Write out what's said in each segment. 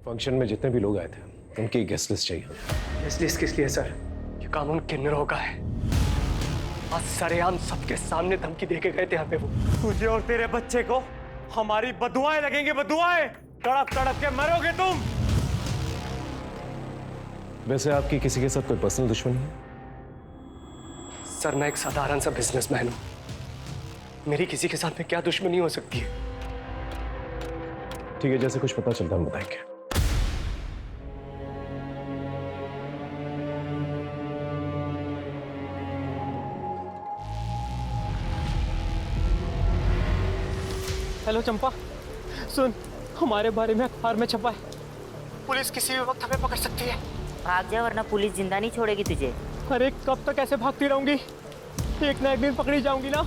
Function में जितने भी लोग आए थे उनकी गेस्ट लिस्ट चाहिए। गेस्ट लिस्ट किस लिए सर? ये कानून किन्नरों का है। आज सरेआम सबके सामने धमकी दे के गए थे हमें वो। तुझे और तेरे बच्चे को हमारी बदुआएं लगेंगी, बदुआएं। तड़प तड़प के मरोगे तुम। वैसे आपकी किसी के साथ कोई पर्सनल दुश्मनी है? सर मैं एक साधारण सा बिजनेसमैन हूं, मेरी किसी के साथ में क्या दुश्मनी हो सकती है? ठीक है, जैसे कुछ पता चलता हम बताएंगे। हेलो चंपा, सुन, हमारे बारे में अखबार में छपा है। पुलिस किसी भी वक्त हमें पकड़ सकती है। भाग जा वरना पुलिस जिंदा नहीं छोड़ेगी तुझे। अरे कब तक ऐसे भागती रहूंगी? एक ना एक दिन पकड़ी जाऊंगी ना।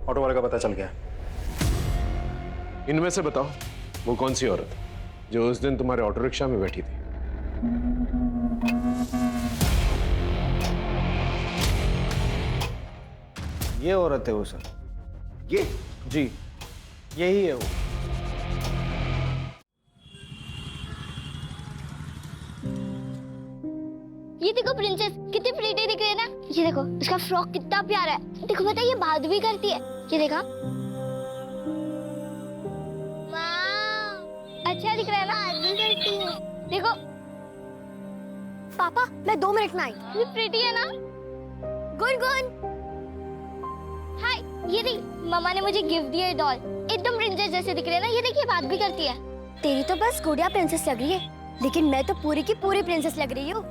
ऑटो वाले का पता चल गया। इनमें से बताओ वो कौन सी औरत जो उस दिन तुम्हारे ऑटो रिक्शा में बैठी थी? ये औरत है वो सर। ये? जी, यही है वो। ये देखो प्रिंसेस, कितनी प्रीटी दिख रही है ना। ये देखो इसका फ्रॉक कितना प्यारा है। देखो पता है ये बात भी करती है। ये देखा, अच्छा दिख रहा है ना। बात भी करती है। देखो पापा, मैं 2 मिनट में आई। ये प्रीटी है ना। Good good. हाय, ये देख मम्मा ने मुझे गिफ्ट दिया है डॉल। एकदम प्रिंसेस जैसे दिख रही है ना। ये देखिए बात भी करती है। तेरी तो बस गुड़िया प्रिंसेस लग रही है, लेकिन मैं तो पूरी की पूरी प्रिंसेस लग रही हूँ।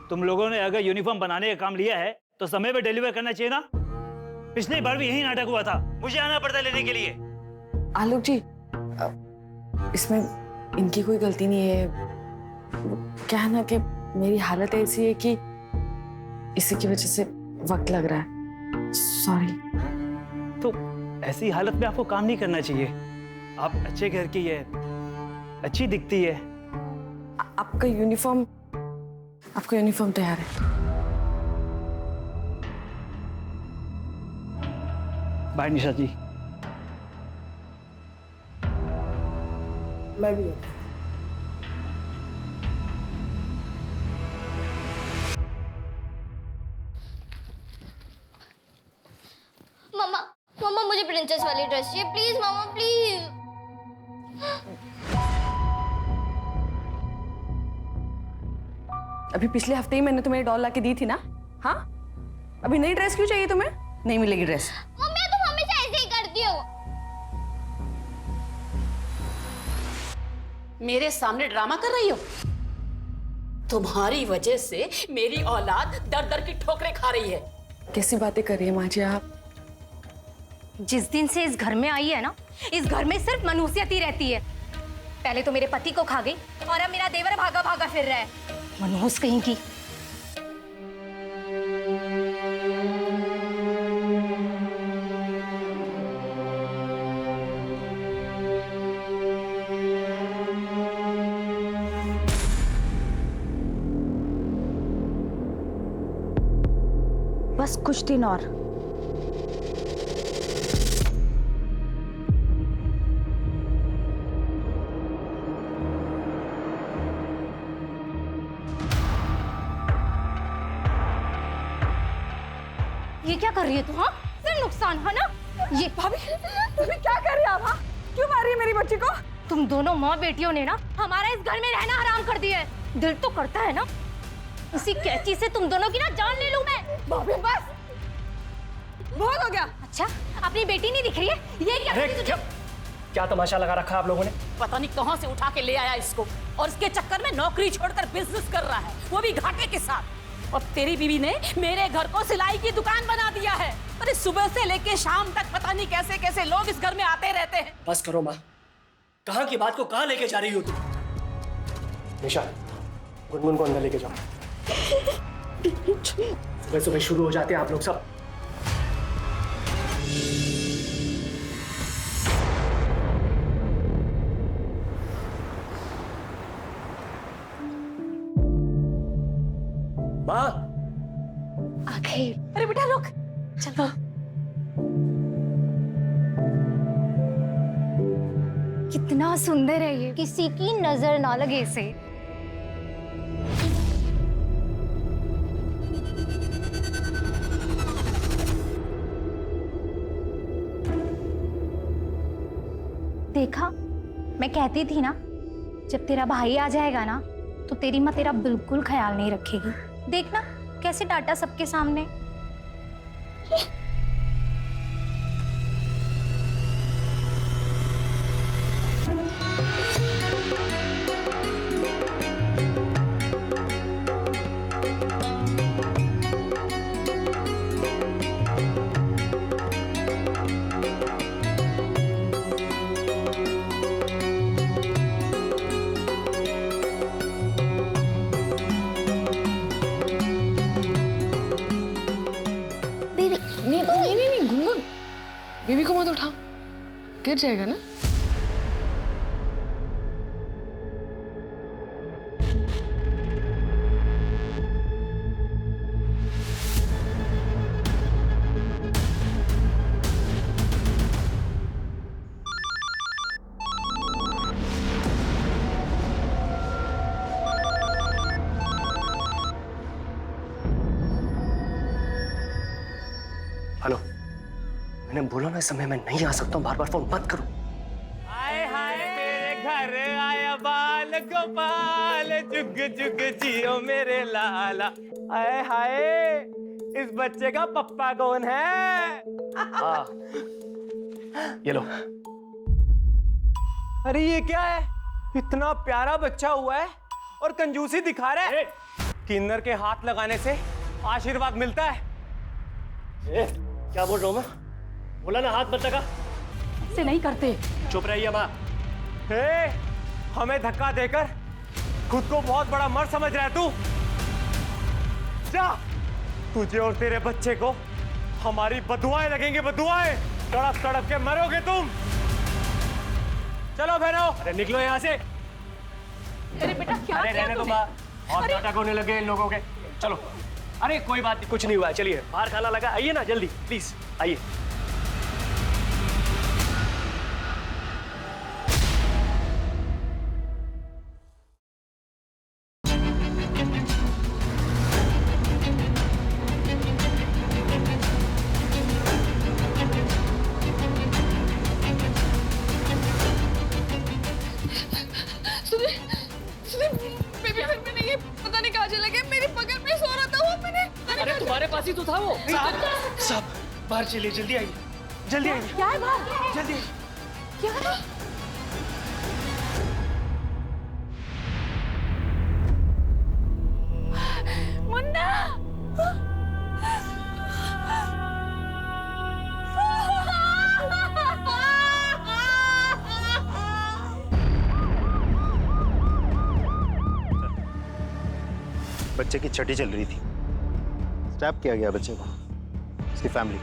तुम लोगों ने अगर यूनिफॉर्म बनाने का काम लिया है तो समय पे डिलीवर करना चाहिए ना। पिछली बार भी यही नाटक हुआ था, मुझे आना पड़ता लेने के लिए। आलोक जी, इसमें इनकी कोई गलती नहीं है। क्या है ना कि मेरी हालत ऐसी है कि इसी की वजह से वक्त लग रहा है। सॉरी। तो ऐसी हालत में आपको काम नहीं करना चाहिए। आप अच्छे घर की है, अच्छी दिखती है। आपका यूनिफॉर्म तैयार है। बाय निशा जी। मैं भी। मम्मा मम्मा मुझे प्रिंसेस वाली ड्रेस चाहिए प्लीज। Mamma please. अभी पिछले हफ्ते ही मैंने तुम्हें डॉल लाके दी थी ना। हाँ, अभी नई ड्रेस क्यों चाहिए तुम्हें? नहीं मिलेगी ड्रेस। मम्मी तुम हमेशा ऐसे ही करती हो। मेरे सामने ड्रामा कर रही हो? तुम्हारी वजह से मेरी औलाद दर दर की ठोकरें खा रही है। कैसी बातें कर रही है माँ जी आप? जिस दिन से इस घर में आई है ना, इस घर में सिर्फ मनुष्यत ही रहती है। पहले तो मेरे पति को खा गई और अब मेरा देवर भागा भागा फिर रहा है। मनहूस कहीं की। बस कुछ दिन और। क्या कर रही है तू? हाँ, सिर्फ नुकसान है ना ये। भाभी क्या कर रही है आप? हाँ? क्यों मार रही है मेरी बच्ची को? तुम दोनों माँ बेटियों ने ना हमारा इस घर में रहना हराम कर दिया है। दिल तो करता है ना उसी कैंची से तुम दोनों की ना जान ले लूं मैं। भाभी बस, बहुत हो गया। अच्छा, अपनी बेटी नहीं दिख रही है? ये क्या अरे कर रही तुझे? क्या तमाशा लगा रखा है आप लोगों ने? पता नहीं कहां से उठा के ले आया इसको, और इसके चक्कर में नौकरी छोड़कर बिजनेस कर रहा है, वो भी घाटे के साथ। और तेरी बीवी ने मेरे घर को सिलाई की दुकान बना दिया है। अरे सुबह से लेके शाम तक पता नहीं कैसे कैसे लोग इस घर में आते रहते हैं। बस करो माँ, कहाँ की बात को कहाँ लेके जा रही हो तुम? निशा, गुनगुन को अंदर लेके जाओ। सुबह सुबह शुरू हो जाते हैं आप लोग सब। माँ, आ गई। अरे बेटा रुक, चलो। कितना सुंदर है ये, किसी की नजर ना लगे इसे। देखा, मैं कहती थी ना, जब तेरा भाई आ जाएगा ना तो तेरी माँ तेरा बिल्कुल ख्याल नहीं रखेगी। देखना कैसे डांटा सबके सामने। नहीं गुनगुन, बेबी को मत उठा, गिर जाएगा ना। हेलो, मैंने बोला ना इस समय मैं नहीं आ सकता हूँ, बार बार फोन मत करो। हाय हाय मेरे घर आया बाल गोपाल, जुग जुग जियो मेरे लाला। हाय हाय, इस बच्चे का पप्पा कौन है? हाँ, ये लो। अरे ये क्या है? इतना प्यारा बच्चा हुआ है और कंजूसी दिखा रहा है। किन्नर के हाथ लगाने से आशीर्वाद मिलता है। क्या बोल रहा हूँ मैं? बोला ना हाथ मत लगा। ऐसे नहीं करते। चुप रहिए माँ। हमें धक्का देकर खुद को बहुत बड़ा मर्द समझ रहा है तू। जा, तुझे और तेरे बच्चे को हमारी बदुआएं लगेंगे, बदुआएं। तड़प तड़प के मरोगे तुम। चलो बहनों। अरे निकलो यहाँ से। अरे बेटा क्या अरे किया रहने दो तूने? माँ, और नाटक होने लगे इन लोगों के। चलो। अरे कोई बात नहीं, कुछ नहीं हुआ है, चलिए बाहर खाना लगा, आइए ना जल्दी प्लीज आइए। बेबी घर में नहीं है, पता नहीं कहाँ चला गया। मेरी पकड़ में सो रहा था वो, मैंने। अरे तुम्हारे पास ही तो था वो। साहब बाहर चलिए, जल्दी आइए, जल्दी आइए। क्या है बाहर? जल्दी। क्या है? मुन्ना! बच्चे की छठी चल रही थी, स्टैप किया गया बच्चे को, उसकी फैमिली।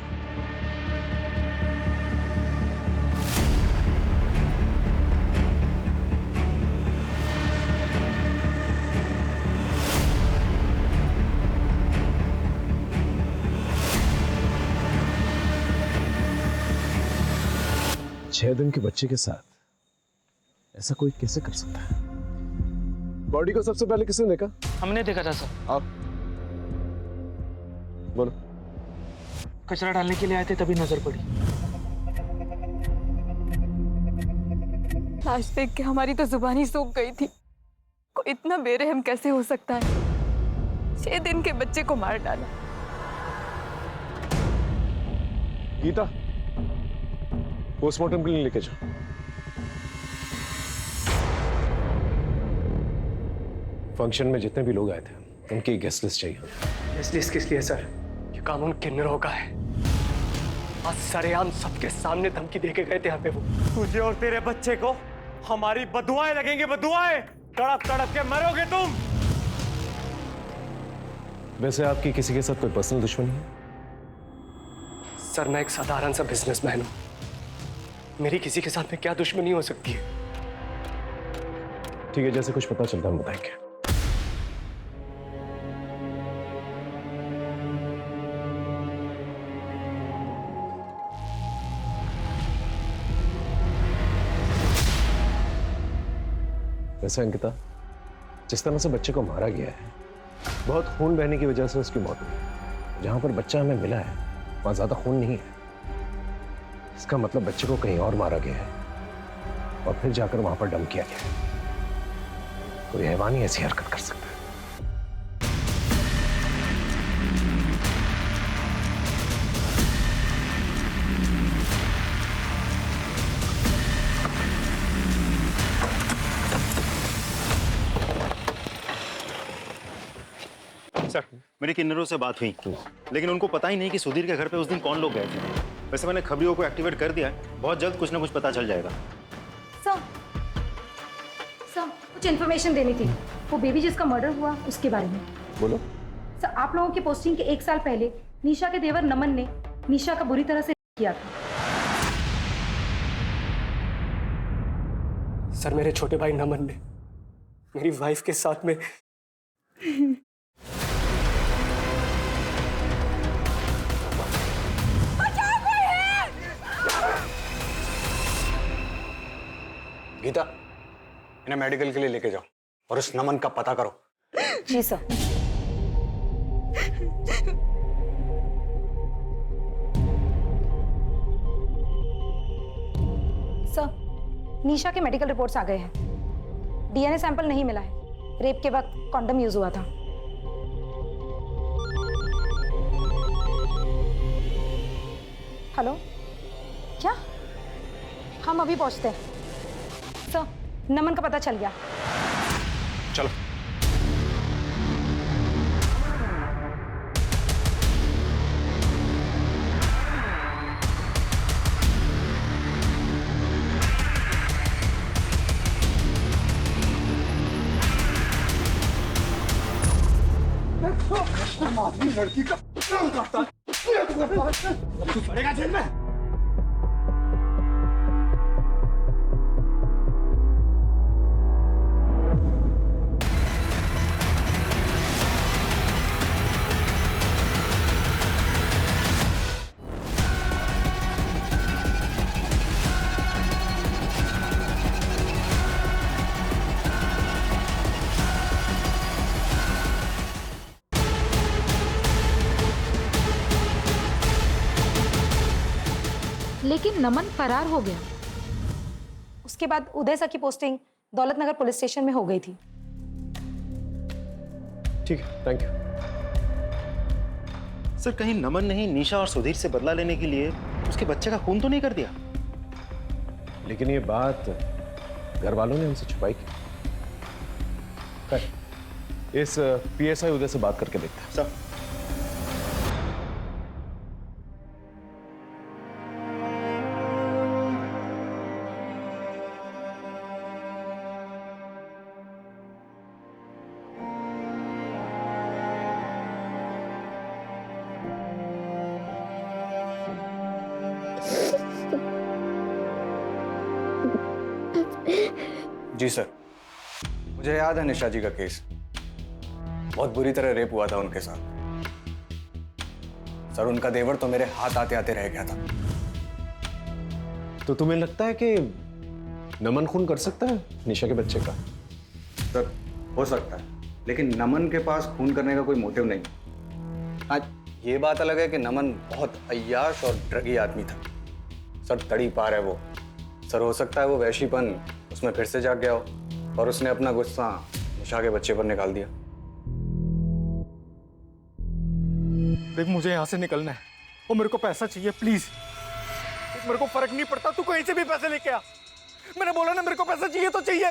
छह दिन के बच्चे के साथ ऐसा कोई कैसे कर सकता है? बॉडी को सबसे पहले किसने देखा? हमने देखा था सर। आओ, बोलो। कचरा डालने के लिए आए थे तभी नजर पड़ी। लाश देख के हमारी तो जुबानी सूख गई थी। कोई इतना बेरहम कैसे हो सकता है? 6 दिन के बच्चे को मार डाला। गीता, पोस्टमार्टम के लिए लेके जाओ। फंक्शन में जितने भी लोग आए थे उनकी गेस्ट लिस्ट चाहिए। गेस्ट किस लिए सर? ये कानून किन्नरों का है। आज सरेआम सबके सामने धमकी देके गए थे हमें वो। तुझे और तेरे बच्चे को हमारी बदुआएं लगेंगी, बदुआएं। तड़प तड़प के मरोगे तुम। वैसे आपकी किसी के साथ कोई पर्सनल दुश्मनी है? सर मैं एक साधारण सा बिजनेसमैन हूं, मेरी किसी के साथ में क्या दुश्मनी हो सकती है? ठीक है, जैसे कुछ पता चलता हम बताएंगे। वैसे अंकिता, जिस तरह से बच्चे को मारा गया है, बहुत खून बहने की वजह से उसकी मौत हुई। जहां पर बच्चा हमें मिला है वहां ज्यादा खून नहीं है। इसका मतलब बच्चे को कहीं और मारा गया है और फिर जाकर वहां पर डंप किया गया है। कोई हैवान ही ऐसी हरकत कर सकता है। सर, मेरी किन्नरों से बात हुई, लेकिन उनको पता ही नहीं कि सुधीर के घर पे उस दिन कौन लोग गए थे। वैसे मैंने खबरियों को एक्टिवेट कर दिया है, बहुत जल्द कुछ ना कुछ पता चल जाएगा। सर, कुछ इन्फॉर्मेशन देनी थी। वो बेबी जिसका मर्डर हुआ उसके बारे में। बोलो। सर, आप लोगों की पोस्टिंग के 1 साल पहले निशा के देवर नमन ने निशा का बुरी तरह से किया था। सर मेरे छोटे भाई नमन ने मेरी वाइफ के साथ में गीता, इन्हें मेडिकल के लिए लेके जाओ और उस नमन का पता करो। जी सर। सर, निशा के मेडिकल रिपोर्ट्स आ गए हैं। डीएनए सैंपल नहीं मिला है। रेप के वक्त कॉन्डम यूज हुआ था। हेलो, क्या? हम अभी पहुंचते हैं। सर, नमन का पता चल गया। चलो। लड़की का करता तू पड़ेगा जेल में। लेकिन नमन फरार हो गया। उसके बाद उदय सर की पोस्टिंग दौलतनगर पुलिस स्टेशन में हो गई थी। ठीक है, थैंक यू। सर, कहीं नमन ने ही निशा और सुधीर से बदला लेने के लिए उसके बच्चे का खून तो नहीं कर दिया? लेकिन ये बात घर वालों ने उनसे छुपाई की। इस पीएसआई उदय से बात करके देखते हैं। सर, जी सर, मुझे याद है निशा जी का केस। बहुत बुरी तरह रेप हुआ था उनके साथ। सर, उनका देवर तो मेरे हाथ आते आते रह गया था। तो तुम्हें लगता है कि नमन खून कर सकता है निशा के बच्चे का? सर, हो सकता है, लेकिन नमन के पास खून करने का कोई मोटिव नहीं। आज ये बात अलग है कि नमन बहुत अय्याश और ड्रगी आदमी था। सर तड़ी पार है वो। सर हो सकता है वो वैशीपन उसमें फिर से जाग गया हो और उसने अपना गुस्सा निशा के बच्चे पर निकाल दिया। देख मुझे यहाँ से निकलना है और मेरे को पैसा चाहिए प्लीज। मेरे को फर्क नहीं पड़ता, तू कहीं से भी पैसे लेके आ। मैंने बोला ना मेरे को पैसा चाहिए तो चाहिए।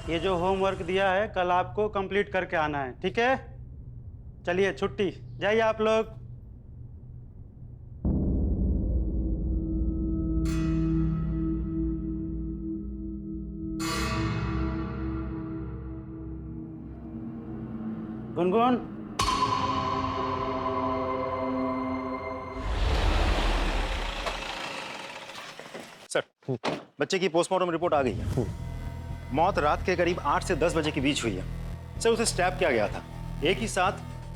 ये जो होमवर्क दिया है कल आपको कंप्लीट करके आना है, ठीक है? चलिए छुट्टी, जाइए आप लोग। गुनगुन, सर बच्चे की पोस्टमार्टम रिपोर्ट आ गई है। मौत रात के करीब 8 से 10 बजे के बीच हुई है। सर उसे स्टैब किया गया था। एक ही साथ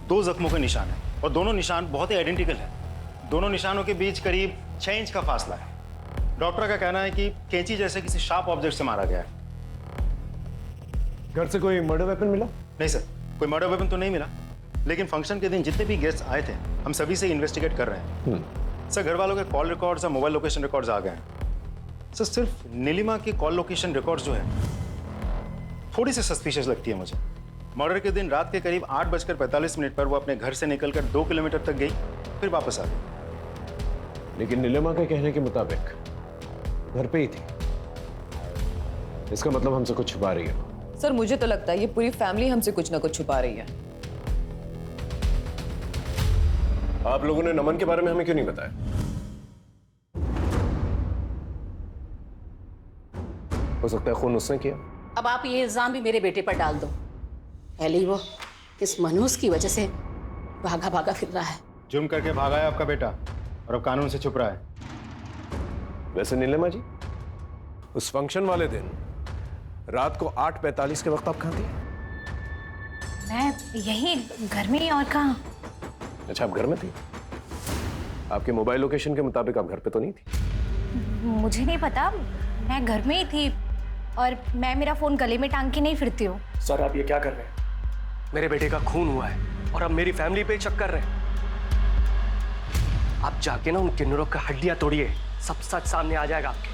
2 जख्मों के निशान है और दोनों निशान बहुत ही आइडेंटिकल है। दोनों निशानों के बीच करीब 6 इंच का फासला है। डॉक्टर का कहना है कि कैंची जैसे किसी शार्प ऑब्जेक्ट से मारा गया है। घर से कोई मर्डर वेपन मिला? नहीं सर, कोई मर्डर वेपन तो नहीं मिला, लेकिन फंक्शन के दिन जितने भी गेस्ट आए थे हम सभी से इन्वेस्टिगेट कर रहे हैं। सर घर वालों के कॉल रिकॉर्ड्स और मोबाइल लोकेशन रिकॉर्ड्स आ गए हैं। सर सिर्फ नीलिमा के कॉल लोकेशन रिकॉर्ड्स जो है थोड़ी सी सस्पिशियस लगती है मुझे। मर्डर के दिन रात के करीब 8:45 पर वो अपने घर से निकलकर 2 किलोमीटर तक गई, फिर वापस आ गई। लेकिन नीलिमा के कहने के मुताबिक घर पे ही थी। इसका मतलब हमसे कुछ छुपा रही है। सर मुझे तो लगता है ये पूरी फैमिली हमसे कुछ ना कुछ छुपा रही है। आप लोगों ने नमन के बारे में हमें क्यों नहीं बताया? हो सकता है खून उसने किया। अब आप ये इल्जाम भी मेरे बेटे पर डाल दो। पहले ही वो इस मनहूस की वजह से भागा भागा फिर रहा है। जुर्म करके भागा है आपका बेटा और अब कानून से छुप रहा है। वैसे नीलिमा जी, उस फंक्शन वाले दिन रात को 8:45 के वक्त आप कहाँ थी? मैं यही घर में ही, और कहाँ? अच्छा आप घर में थी। आपके मोबाइल लोकेशन के मुताबिक आप घर पे तो नहीं थी? मुझे नहीं पता, मैं घर में ही थी और मैं मेरा फोन गले में टांग के नहीं फिरती हूँ। सर आप ये क्या कर रहे हैं? मेरे बेटे का खून हुआ है और अब मेरी फैमिली पे शक कर रहे हैं। आप जाके ना उन किन्नरों का हड्डियां तोड़िए, सब सच सामने आ जाएगा आपके।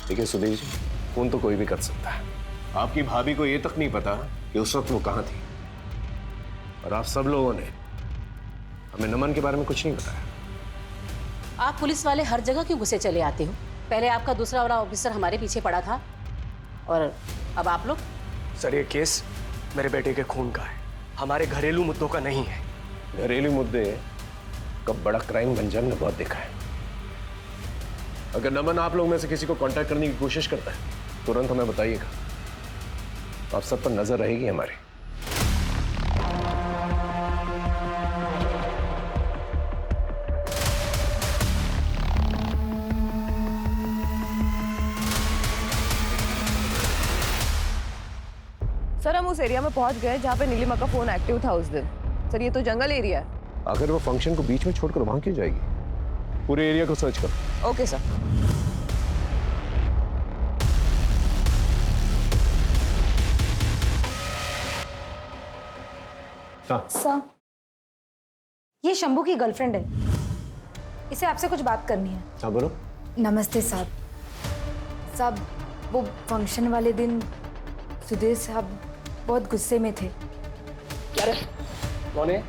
देखिए सुधीर जी, खून तो कोई भी कर सकता है। आपकी भाभी को ये तक नहीं पता कि उस वक्त वो कहाँ थी, और आप सब लोगों ने हमें नमन के बारे में कुछ नहीं बताया। आप पुलिस वाले हर जगह क्यों घुसे चले आते हो? पहले आपका दूसरा वाला ऑफिसर हमारे पीछे पड़ा था और अब आप लोग। सर ये केस मेरे बेटे के खून का है, हमारे घरेलू मुद्दों का नहीं है। घरेलू मुद्दे कब बड़ा क्राइम बन जाए हमने बहुत देखा है। अगर नमन आप लोग में से किसी को कांटेक्ट करने की कोशिश करता है तुरंत हमें बताइएगा, आप सब पर नजर रहेगी हमारी। सर हम उस एरिया में पहुंच गए जहाँ पे नीलिमा का फोन एक्टिव था उस दिन। सर ये तो जंगल एरिया है। अगर वो फंक्शन को बीच में छोड़कर वहां क्यों जाएगी? पूरे एरिया को सर्च करो। Okay sir. सर ये शंभू की गर्लफ्रेंड है, इसे आपसे कुछ बात करनी है। हाँ बोलो। नमस्ते साहब। साहब वो फंक्शन वाले दिन सुधीर साहब बहुत गुस्से में थे। क्या रे? कौन है?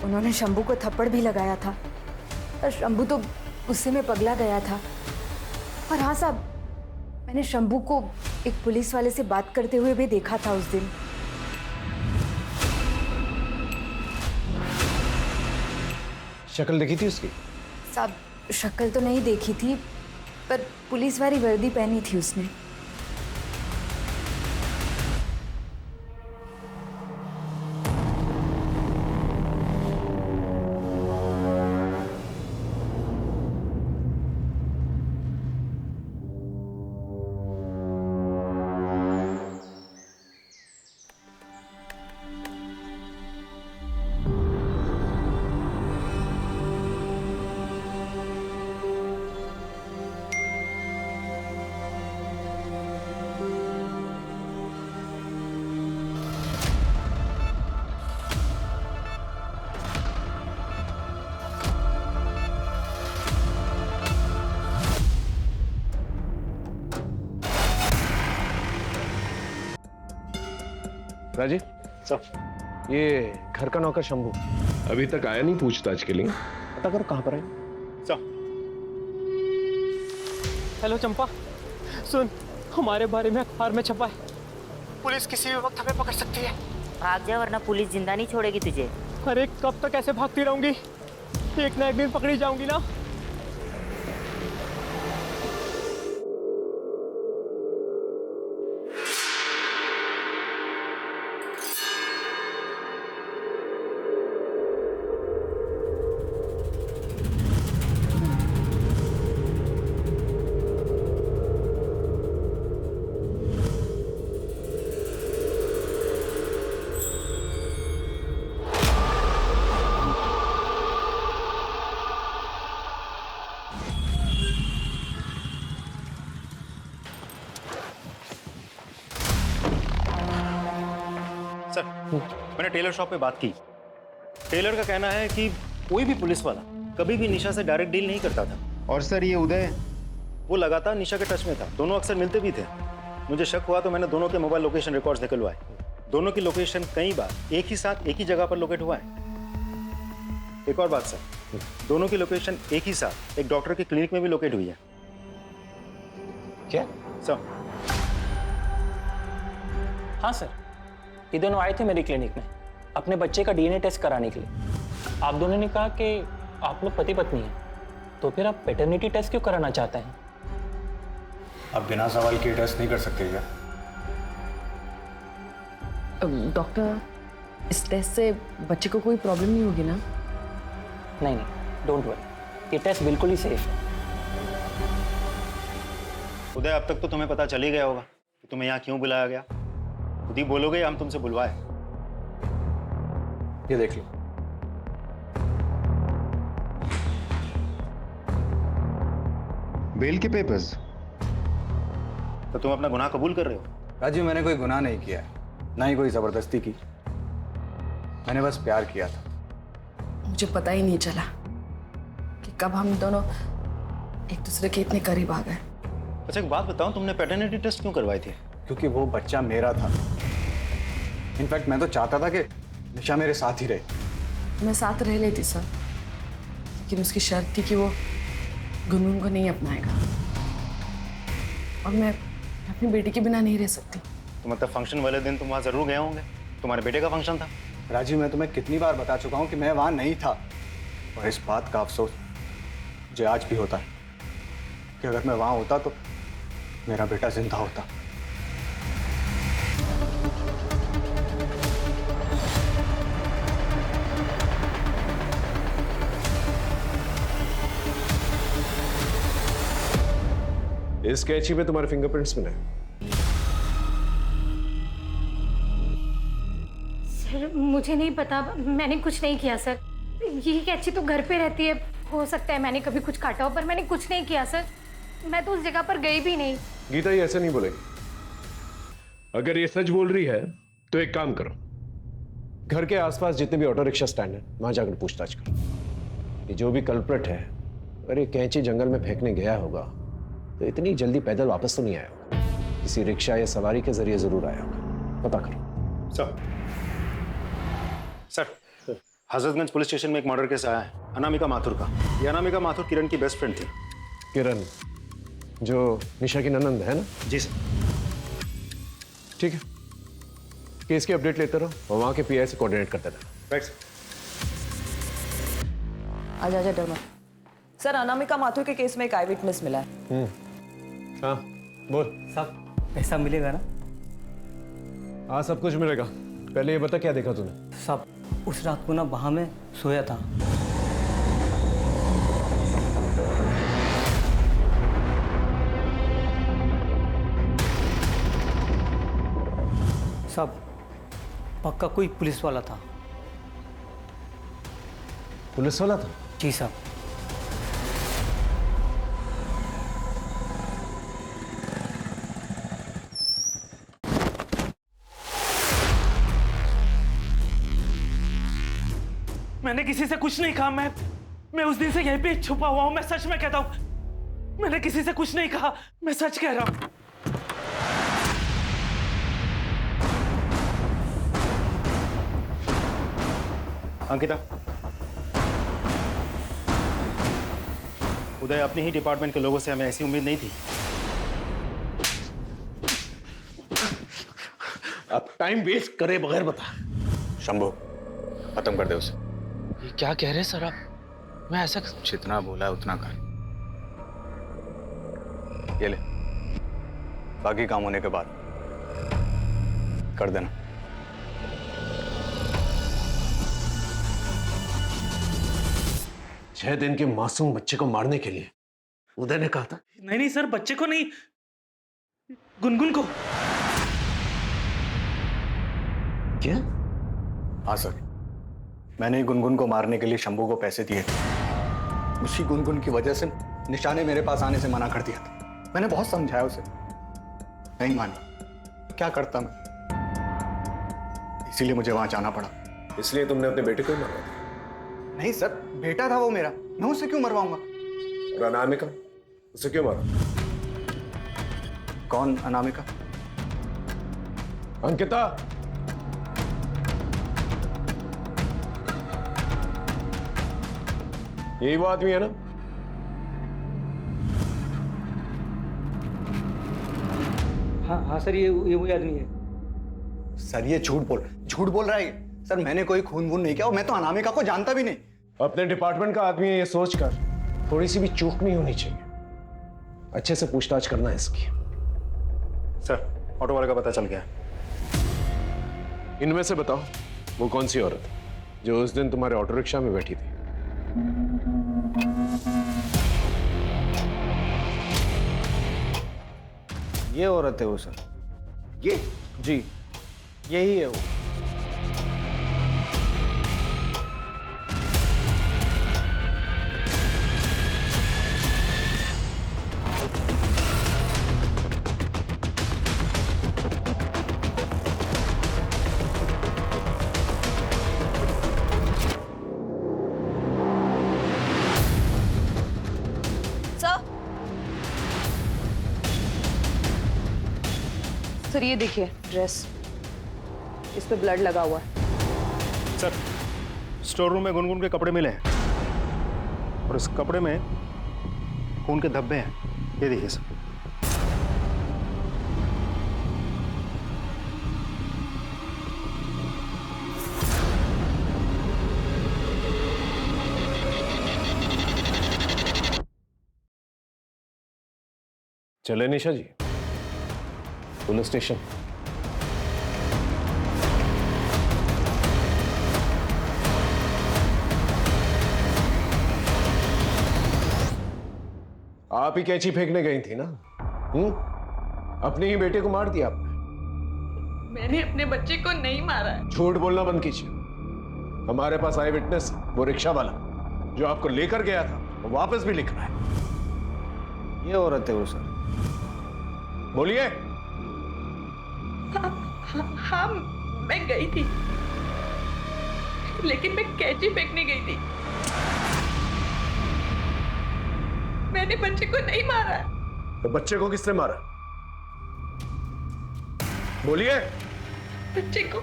उन्होंने शंभू को थप्पड़ भी लगाया था और शंभू तो गुस्से में पगला गया था। और हाँ साहब, मैंने शंभू को एक पुलिस वाले से बात करते हुए भी देखा था उस दिन। शक्ल देखी थी उसकी? साहब शक्ल तो नहीं देखी थी, पर पुलिस वाली वर्दी पहनी थी उसने। सर ये घर का नौकर शंभू अभी तक आया नहीं पूछताछ के लिए, पता करो कहाँ पर है। सर हेलो चंपा, सुन, हमारे बारे में अखबार में छपा है, पुलिस किसी भी वक्त हमें पकड़ सकती है। भाग जा वरना पुलिस जिंदा नहीं छोड़ेगी तुझे। अरे कब तक ऐसे भागती रहूंगी, एक ना एक दिन पकड़ी जाऊंगी ना। सर मैंने टेलर शॉप पे बात की। टेलर का कहना है कि कोई भी पुलिस वाला कभी भी निशा से डायरेक्ट डील नहीं करता था। और सर ये उदय, वो लगातार निशा के टच में था, दोनों अक्सर मिलते भी थे। मुझे शक हुआ तो मैंने दोनों के मोबाइल लोकेशन रिकॉर्ड्स निकलवाए। दोनों की लोकेशन कई बार एक ही साथ एक ही जगह पर लोकेट हुआ है। एक और बात सर, दोनों की लोकेशन एक ही साथ एक डॉक्टर के क्लिनिक में भी लोकेट हुई है। क्या सर? हाँ सर, ये दोनों आए थे मेरी क्लिनिक में अपने बच्चे का डीएनए टेस्ट कराने के लिए। आप दोनों ने कहा कि आप लोग पति पत्नी हैं, तो फिर आप पैटर्निटी टेस्ट क्यों कराना चाहते हैं? आप बिना सवाल किए टेस्ट नहीं कर सकते क्या? डॉक्टर, इस टेस्ट से बच्चे को कोई प्रॉब्लम नहीं होगी ना? नहीं, डोंट वरी, ये टेस्ट बिल्कुल ही सेफ है। उदय, अब तक तो तुम्हें पता चल ही गया होगा कि तुम्हें यहाँ क्यों बुलाया गया। खुद ही बोलोगे या हम तुमसे बुलवाए? ये देख लो। बेल के पेपर्स? तो तुम अपना गुनाह कबूल कर रहे हो? राजू, मैंने कोई गुनाह नहीं किया है, ना ही कोई जबरदस्ती की। मैंने बस प्यार किया था। मुझे पता ही नहीं चला कि कब हम दोनों एक दूसरे के इतने करीब आ गए। अच्छा एक बात बताओ, तुमने पैटर्निटी टेस्ट क्यों करवाए थे? क्योंकि वो बच्चा मेरा था। इनफैक्ट मैं तो चाहता था कि निशा मेरे साथ ही रहे। मैं साथ रह लेती सर, लेकिन उसकी शर्त थी कि वो गुनगुन को नहीं अपनाएगा, और मैं अपनी बेटी के बिना नहीं रह सकती। तो मतलब फंक्शन वाले दिन तुम वहाँ जरूर गए होंगे, तुम्हारे बेटे का फंक्शन था। राजू, मैं तुम्हें कितनी बार बता चुका हूँ कि मैं वहाँ नहीं था, और इस बात का अफसोस मुझे आज भी होता है कि अगर मैं वहाँ होता तो मेरा बेटा जिंदा होता। इस कैची पे तुम्हारे फिंगरप्रिंट्स मिले। सर मुझे नहीं पता, मैंने कुछ नहीं किया सर। ये कैची तो घर पे रहती है, हो सकता है मैंने कभी कुछ काटा हो, पर मैंने कुछ नहीं किया सर। मैं तो उस जगह पर गई भी नहीं। गीता, ये ऐसे नहीं बोलेगी। अगर ये सच बोल रही है तो एक काम करो, घर के आसपास जितने भी ऑटो रिक्शा स्टैंड है वहां जाकर पूछताछ करो। ये जो भी कल्प्रिट है, अगर ये कैंची जंगल में फेंकने गया होगा तो इतनी जल्दी पैदल वापस तो नहीं आया होगा, किसी रिक्शा या सवारी के जरिए जरूर आया होगा। पता करो। सर, हजरतगंज पुलिस स्टेशन में एक मर्डर केस आया है अनामिका माथुर का। ये अनामिका माथुर किरण की बेस्ट फ्रेंड थी। किरण जो निशा की ननंद है ना? जी सर। ठीक है, केस की अपडेट लेते रहो और वहां के पीआई से कोऑर्डिनेट करते रहो। Right sir. आजा आजा डरमा। सर, अनामिका माथुर के केस में एक आई विटनेस मिला है। हाँ बोल। सब पैसा मिलेगा ना? हाँ सब कुछ मिलेगा। पहले ये बता क्या देखा तूने? सब उस रात को ना वहां में सोया था। सब पक्का कोई पुलिस वाला था। पुलिस वाला था? जी साहब। मैंने किसी से कुछ नहीं कहा। मैं उस दिन से यहीं पे छुपा हुआ हूं। मैं सच में कहता हूं, मैंने किसी से कुछ नहीं कहा। मैं सच कह रहा हूं। अंकिता, उदय, अपने ही डिपार्टमेंट के लोगों से हमें ऐसी उम्मीद नहीं थी। अब टाइम वेस्ट करे बगैर बता। शंभू, खत्म कर दे उसे। ये क्या कह रहे हैं सर आप? मैं ऐसा जितना बोला है उतना कर। ये ले, बाकी काम होने के बाद कर देना। 6 दिन के मासूम बच्चे को मारने के लिए उदय ने कहा था। नहीं सर, बच्चे को नहीं, गुनगुन को। क्या? हाँ सर, मैंने गुनगुन को मारने के लिए शंभू को पैसे दिए थे। उसी गुनगुन की वजह से निशा ने मेरे पास आने से मना कर दिया था। मैंने बहुत समझाया उसे, नहीं मानी। क्या करता मैं, इसीलिए मुझे वहां जाना पड़ा। इसलिए तुमने अपने बेटे को ही मारा? नहीं सर, बेटा था वो मेरा, मैं उसे क्यों मरवाऊंगा? और अनामिका, उसे क्यों मारा? कौन अनामिका? अंकिता, यही वो आदमी है ना? हाँ सर, ये वही आदमी है। सर ये झूठ बोल रहा है। सर मैंने कोई खून वून नहीं किया और मैं तो अनामिका को जानता भी नहीं। अपने डिपार्टमेंट का आदमी है ये सोचकर थोड़ी सी भी चूक नहीं होनी चाहिए। अच्छे से पूछताछ करना है इसकी। सर, ऑटो वाले का पता चल गया। इनमें से बताओ, वो कौन सी औरत जो उस दिन तुम्हारे ऑटो रिक्शा में बैठी थी? ये औरत है वो सर। ये? जी, यही है वो। सर ये देखिए ड्रेस, इस पे ब्लड लगा हुआ है। सर, स्टोर रूम में गुनगुन के कपड़े मिले हैं और उस कपड़े में खून के धब्बे हैं। ये देखिए सर। चले निशा जी पुलिस स्टेशन। आप ही कैंची फेंकने गई थी ना? अपने ही बेटे को मार दिया आपने। मैंने अपने बच्चे को नहीं मारा है। झूठ बोलना बंद कीजिए। हमारे पास आई विटनेस, वो रिक्शा वाला जो आपको लेकर गया था, वो वापस भी लिख रहा है। ये औरत है वो सर। बोलिए। हाँ, मैं गई थी, लेकिन मैं कैंची फेंकने गई थी। मैंने बच्चे को नहीं मारा। तो बच्चे को किसने मारा? बोलिए। बच्चे को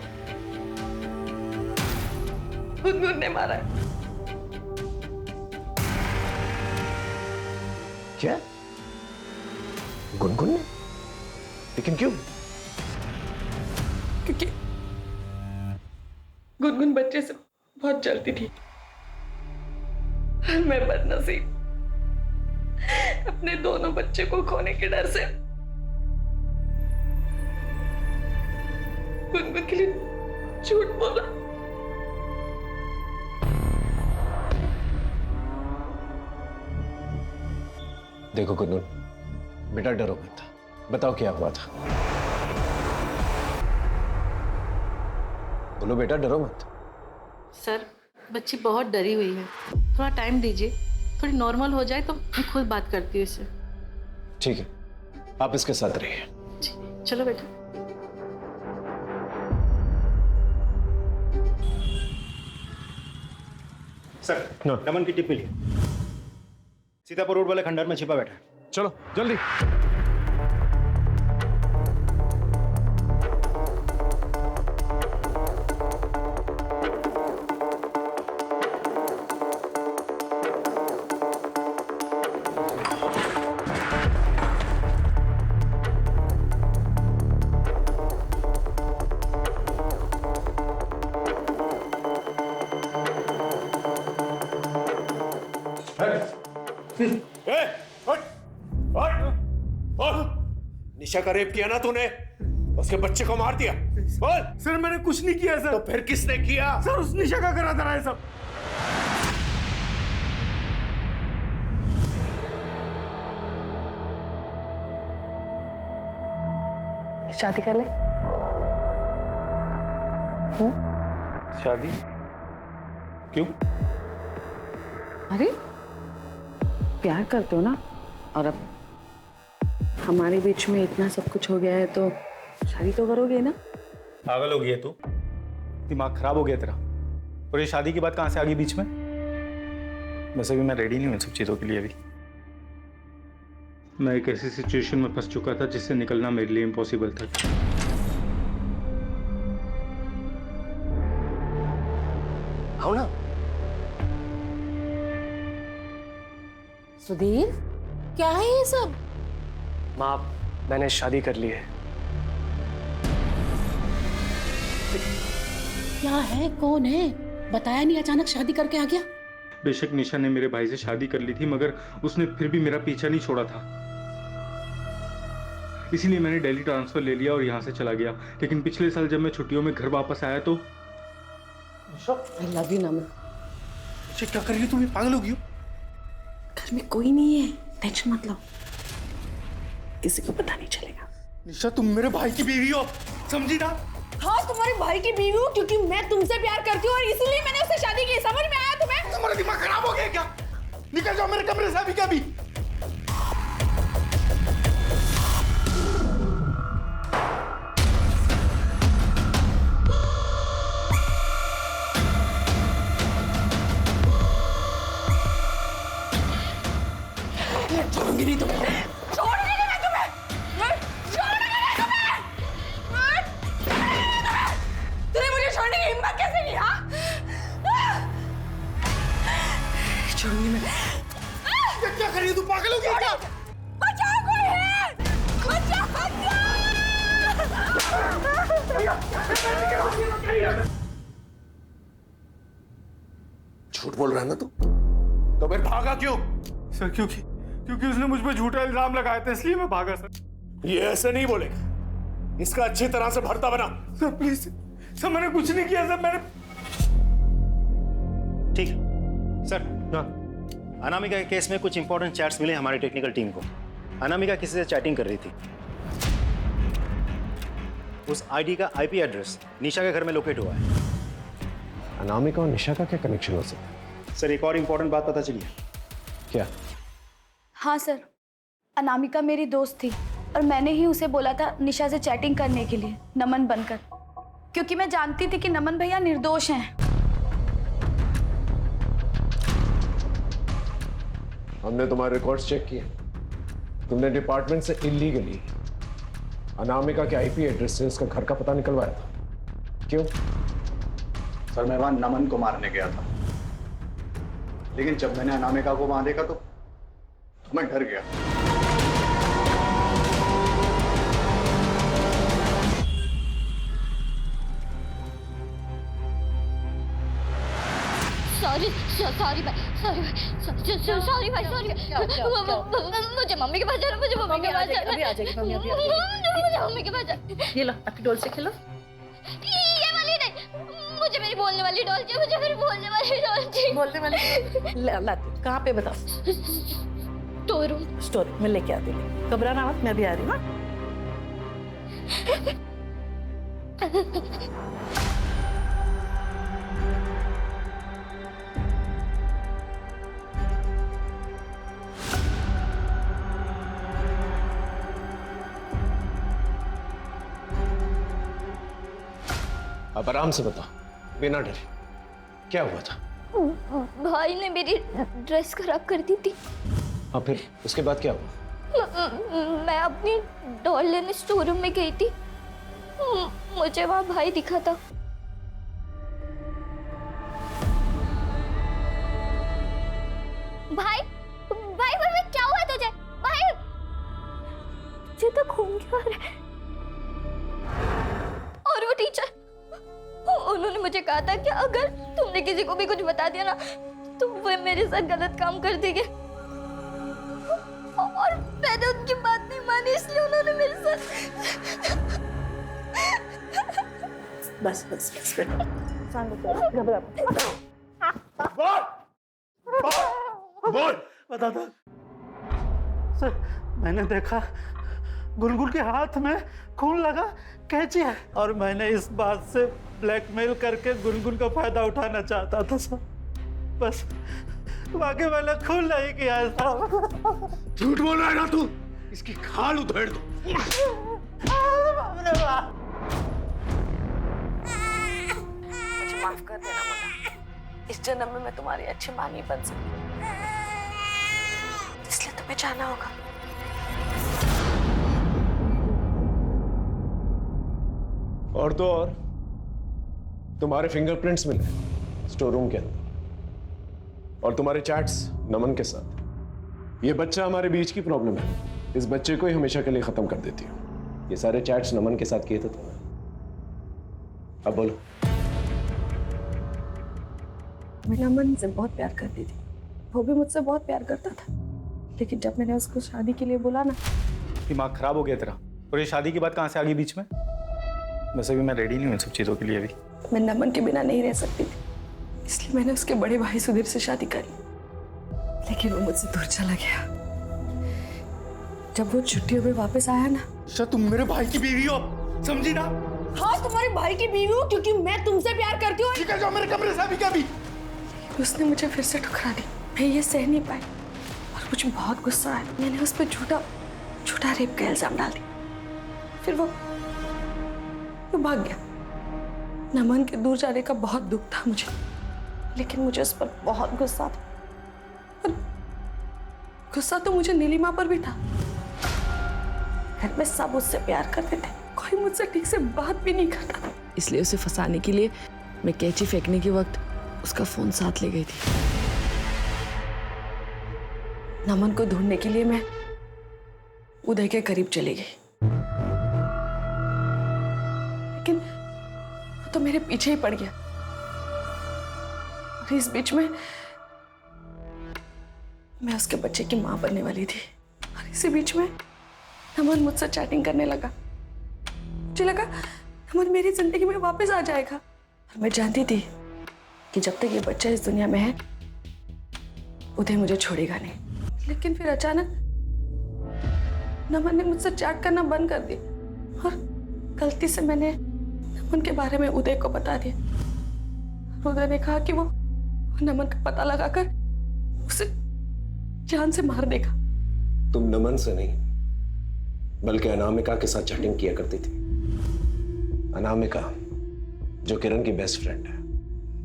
गुनगुन ने मारा। क्या? गुनगुन ने? लेकिन क्यों? क्योंकि गुनगुन बच्चे से बहुत जलती थी। मैं बदनसीब अपने दोनों बच्चे को खोने के डर से गुनगुन के लिए झूठ बोला। देखो गुनगुन, बेटा डरो मत। बताओ क्या हुआ था? बोलो बेटा, डरो मत। सर, बच्ची बहुत डरी हुई है, थोड़ा टाइम दीजिए, थोड़ी नॉर्मल हो जाए तो मैं खुद बात करती हूँ इससे। ठीक है, आप इसके साथ रहिए। चलो बेटा। सर, दमन की टिप मिली। सीतापुर रोड वाले खंडहर में छिपा बैठा है। चलो जल्दी। निशा का रेप किया ना तूने, उसके बच्चे को मार दिया। बोल। सर मैंने कुछ नहीं किया सर। तो फिर किसने किया? सर उस निशा का करा था ये सब। शादी कर ले। शादी क्यों? अरे प्यार करते हो ना, और अब हमारे बीच में इतना सब कुछ हो गया है तो शादी तो करोगे ना। पागल हो गई है तू? दिमाग खराब हो गया तेरा? और ये शादी की बात कहां से आ गई बीच में? वैसे भी मैं रेडी नहीं हूं इन सब चीजों के लिए अभी। मैं एक ऐसी सिचुएशन में फंस चुका था जिससे निकलना मेरे लिए इम्पॉसिबल था। आओ ना। सुधीर, क्या है ये सब? माँ, मैंने शादी कर ली है। क्या है, कौन है? बताया नहीं, अचानक शादी करके आ गया। बेशक निशा ने मेरे भाई से शादी कर ली थी, मगर उसने फिर भी मेरा पीछा नहीं छोड़ा था। इसीलिए मैंने दिल्ली ट्रांसफर ले लिया और यहाँ से चला गया। लेकिन पिछले साल जब मैं छुट्टियों में घर वापस आया तो आई लव यू नमन। क्या कर रही हो तुम? पागल हो गई हो? घर में कोई नहीं है, टेंशन मत लो, किसी को पता नहीं चलेगा। निशा तुम मेरे भाई की बीवी हो, समझी ना? हाँ, तुम्हारे भाई की बीवी हूँ क्योंकि मैं तुमसे प्यार करती हूँ और इसीलिए मैंने उससे शादी की। समझ में आया तुम्हें? तुम्हारा दिमाग खराब हो गया क्या? निकल जाओ मेरे कमरे से अभी का भी। छोड़ूंगी नहीं तुम्हें, छोड़ूंगी नहीं तुम्हें, छोड़ूंगी नहीं तुम्हें। तूने मुझे छोड़ने की हिम्मत कैसे की? हाँ, छोड़ूंगी मैं। क्या कर रही है तू? पागल हो गई क्या? बचाओ, कोई है, बचाओ। झूठ बोल रहा है ना तू? तो फिर भागा क्यों? सर क्योंकि उसने मुझ पर झूठा इल्जाम लगाया था, इसलिए मैं भागा सर। ये ऐसे नहीं बोलेगा, इसका अच्छी तरह से भरता बना। सर प्लीज सर, मैंने कुछ नहीं किया सर। मैंने ठीक है सर। हाँ, अनामिका के केस में कुछ इंपॉर्टेंट चैट्स मिले हमारी टेक्निकल टीम को। अनामिका किसी से चैटिंग कर रही थी। उस आईडी का आईपी एड्रेस निशा के घर में लोकेट हुआ है। अनामिका और निशा का क्या कनेक्शन हो सकता है? सर एक और इंपॉर्टेंट बात पता चली है। क्या? हाँ सर, अनामिका मेरी दोस्त थी और मैंने ही उसे बोला था निशा से चैटिंग करने के लिए, नमन बनकर, क्योंकि मैं जानती थी कि नमन भैया निर्दोष हैं। हमने तुम्हारे रिकॉर्ड्स चेक किए, तुमने डिपार्टमेंट से इलीगली अनामिका के आईपी एड्रेस से उसका घर का पता निकलवाया था। क्यों? सर मैं वहां नमन को मारने गया था, लेकिन जब मैंने अनामिका को वहां देखा तो मैं डर गया। सॉरी भाई, सॉरी भाई, मुझे मम्मी के पास जाना, मुझे मम्मी के पास जाना। अभी आ जाएगी मम्मी, अभी आ मुझे मम्मी के पास जाना। ये लो, आपकी डॉल से खेलो। ये वाली नहीं, मुझे मेरी बोलने वाली डॉल चाहिए, मुझे मेरी बोलने वाली डॉल चाहिए। बोलने वाली लाती, कहाँ पे बताओ? स्टोर में लेके आती हूँ, घबराना मत, मैं भी आ रही हूँ। अब आराम से बता, बिना डरे, क्या हुआ था? भाई ने मेरी ड्रेस खराब कर दी थी। हाँ, फिर उसके बाद क्या हुआ? मैं अपनी डॉल लेने स्टोर रूम में गई थी, मुझे वहां भाई दिखा था। भाई भाई भाई, भाई क्या हुआ तुझे? भाई तुझे तो खून क्यों आ रहा है? और वो टीचर, उन्होंने मुझे कहा था कि अगर तुमने किसी को भी कुछ बता दिया ना तो वो मेरे साथ गलत काम कर देंगे और मैंने उनकी बात नहीं मानी, इसलिए उन्होंने मेरे साथ। बस बस बस बेटा, घबरा बोल बता दो सर। मैंने देखा गुलगुल के हाथ में खून लगा कैंची है, और मैंने इस बात से ब्लैकमेल करके गुलगुल का फायदा उठाना चाहता था सर। बस बाकी मैंने खून नहीं किया है साहब। झूठ बोल रहा है ना तू? इसकी खाल उधेड़ दो। मुझे माफ कर देना मुन्ना, इस जन्म में मैं तुम्हारी अच्छी मां नहीं बन सकती, इसलिए तुम्हें जाना होगा। और तो और तुम्हारे फिंगरप्रिंट्स मिले स्टोर रूम के अंदर, और तुम्हारे चैट्स नमन के साथ। ये बच्चा हमारे बीच की प्रॉब्लम है, इस बच्चे को ही हमेशा के लिए खत्म कर देती हो। ये सारे चैट्स नमन के साथ किए थे तुमने। अब बोलो। मैं नमन से बहुत प्यार करती थी, वो भी मुझसे बहुत प्यार करता था, लेकिन जब मैंने उसको शादी के लिए बोला ना। दिमाग खराब हो गया तेरा, और ये शादी की बात कहाँ से आ गई बीच में? वैसे भी मैं रेडी नहीं हूँ इन सब चीज़ों के लिए अभी। मैं नमन के बिना नहीं रह सकती थी, इसलिए मैंने उसके बड़े भाई सुधीर से शादी करी, लेकिन वो मुझसे दूर चला गया। जब वो छुट्टियों में वापस आया ना। अच्छा तुम मेरे भाई की बीवी हो, समझी ना? हाँ, तुम्हारे भाई की बीवी हूँ क्योंकि मैं तुमसे प्यार करती हूँ। निकल जाओ मेरे कमरे से अभी के अभी। उसने मुझे फिर से ठुकरा दी, मैं ये सह नहीं पाई और मुझे बहुत गुस्सा आया। मैंने उस पर झूठा रेप का इल्जाम डाल दिया। फिर वो भाग गया। नमन के दूर जाने का बहुत दुख था मुझे, लेकिन मुझे उस पर बहुत गुस्सा था। और गुस्सा तो मुझे नीलिमा पर भी था। घर में सब उससे प्यार करते थे, कोई मुझसे ठीक से बात भी नहीं करता था। इसलिए उसे फंसाने के लिए मैं कैंची फेंकने के वक्त उसका फोन साथ ले गई थी। नमन को ढूंढने के लिए मैं उदय के करीब चली गई, लेकिन वो तो मेरे पीछे ही पड़ गया। और इस बीच में मैं उसके बच्चे की मां बनने वाली थी, और इसी बीच में नमन मुझसे चैटिंग करने लगा। मुझे लगा नमन मेरी जिंदगी में वापस आ जाएगा, और मैं जानती थी कि जब तक ये बच्चा इस दुनिया में है उदय मुझे छोड़ेगा नहीं। लेकिन फिर अचानक नमन ने मुझसे चैट करना बंद कर दिया, और गलती से मैंने नमन के बारे में उदय को बता दिया। उदय ने कहा कि वो नमन का पता लगाकर उसे जान से मार देगा। तुम नमन से नहीं बल्कि अनामिका के साथ चैटिंग किया करती थी। अनामिका जो किरण की बेस्ट फ्रेंड है।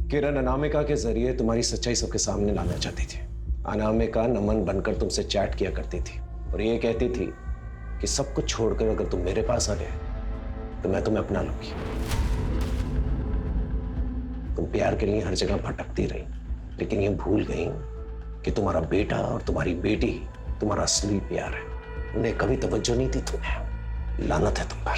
किरण अनामिका के जरिए तुम्हारी सच्चाई सबके सामने लाना चाहती थी। अनामिका नमन बनकर तुमसे चैट किया करती थी और ये कहती थी कि सब कुछ छोड़कर अगर तुम मेरे पास आ गए तो मैं तुम्हें अपना लूंगी। तुम प्यार के लिए हर जगह भटकती रही, लेकिन ये भूल गई कि तुम्हारा बेटा और तुम्हारी बेटी तुम्हारा असली प्यार है। उन्हें कभी तवज्जो नहीं थी तुम्हें। लानत है तुम पर।